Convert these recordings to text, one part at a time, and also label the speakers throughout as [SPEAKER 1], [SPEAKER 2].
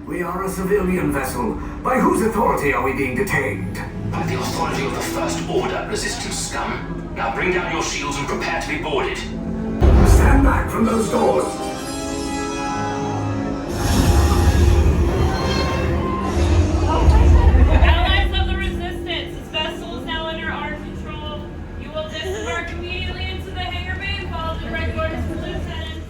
[SPEAKER 1] We are a civilian vessel. By whose authority are we being detained?
[SPEAKER 2] By the authority of the First Order, resistance scum. Now bring down your shields and prepare to be boarded.
[SPEAKER 1] Stand back from those doors!
[SPEAKER 3] Allies of the Resistance, this vessel is now under our control. You will disembark immediately into the hangar bay and follow the direct orders from Lieutenant.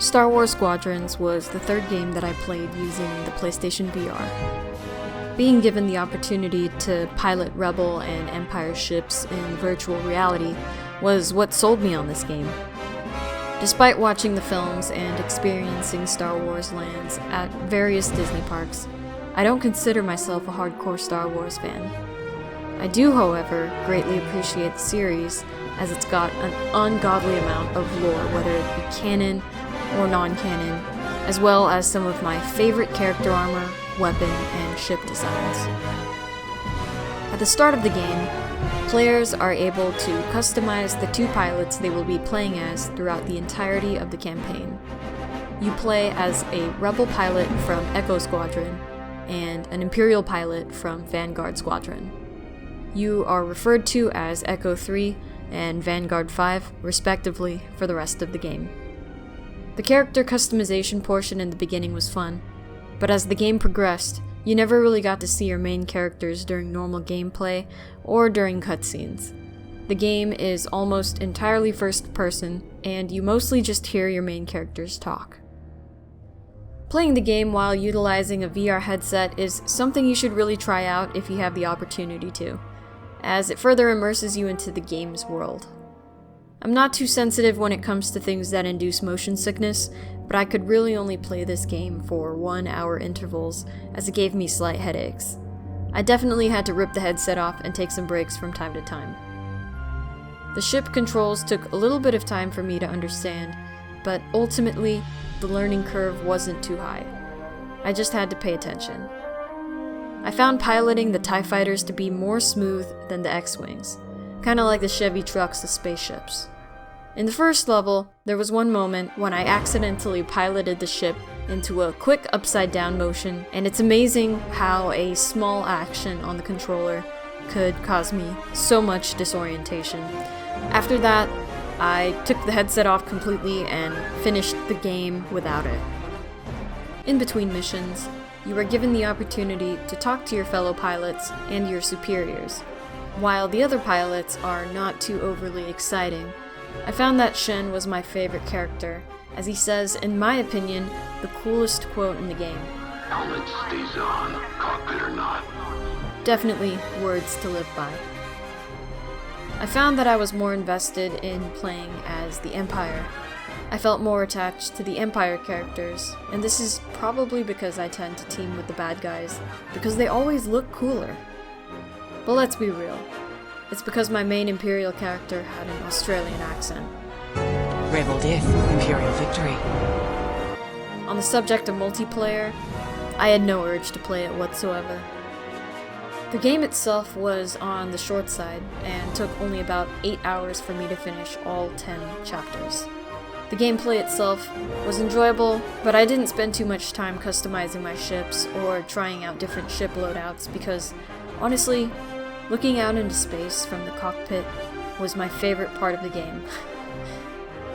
[SPEAKER 4] Star Wars Squadrons was the third game that I played using the PlayStation VR. Being given the opportunity to pilot Rebel and Empire ships in virtual reality was what sold me on this game. Despite watching the films and experiencing Star Wars lands at various Disney parks, I don't consider myself a hardcore Star Wars fan. I do, however, greatly appreciate the series as it's got an ungodly amount of lore, whether it be canon or non-canon, as well as some of my favorite character armor, weapon, and ship designs. At the start of the game, players are able to customize the two pilots they will be playing as throughout the entirety of the campaign. You play as a Rebel pilot from Echo Squadron and an Imperial pilot from Vanguard Squadron. You are referred to as Echo 3 and Vanguard 5, respectively, for the rest of the game. The character customization portion in the beginning was fun, but as the game progressed, you never really got to see your main characters during normal gameplay or during cutscenes. The game is almost entirely first person, and you mostly just hear your main characters talk. Playing the game while utilizing a VR headset is something you should really try out if you have the opportunity to, as it further immerses you into the game's world. I'm not too sensitive when it comes to things that induce motion sickness, but I could really only play this game for 1 hour intervals as it gave me slight headaches. I definitely had to rip the headset off and take some breaks from time to time. The ship controls took a little bit of time for me to understand, but ultimately, the learning curve wasn't too high. I just had to pay attention. I found piloting the TIE fighters to be more smooth than the X-Wings, kinda like the Chevy trucks of spaceships. In the first level, there was one moment when I accidentally piloted the ship into a quick upside-down motion, and it's amazing how a small action on the controller could cause me so much disorientation. After that, I took the headset off completely and finished the game without it. In between missions, you are given the opportunity to talk to your fellow pilots and your superiors. While the other pilots are not too overly exciting, I found that Shen was my favorite character, as he says, in my opinion, the coolest quote in the game.
[SPEAKER 5] Helmet stays on, cockpit or not.
[SPEAKER 4] Definitely words to live by. I found that I was more invested in playing as the Empire. I felt more attached to the Empire characters, and this is probably because I tend to team with the bad guys, because they always look cooler. But let's be real, it's because my main Imperial character had an Australian accent.
[SPEAKER 6] Rebel death, Imperial victory.
[SPEAKER 4] On the subject of multiplayer, I had no urge to play it whatsoever. The game itself was on the short side, and took only about 8 hours for me to finish all 10 chapters. The gameplay itself was enjoyable, but I didn't spend too much time customizing my ships or trying out different ship loadouts because, honestly, looking out into space from the cockpit was my favorite part of the game.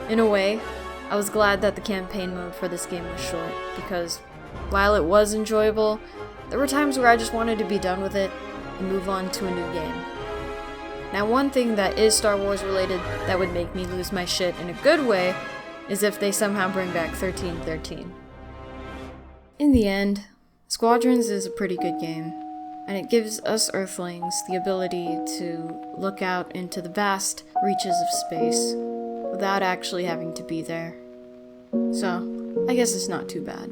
[SPEAKER 4] In a way, I was glad that the campaign mode for this game was short, because while it was enjoyable, there were times where I just wanted to be done with it and move on to a new game. Now, one thing that is Star Wars related that would make me lose my shit in a good way is if they somehow bring back 1313. In the end, Squadrons is a pretty good game, and it gives us Earthlings the ability to look out into the vast reaches of space without actually having to be there. So, I guess it's not too bad.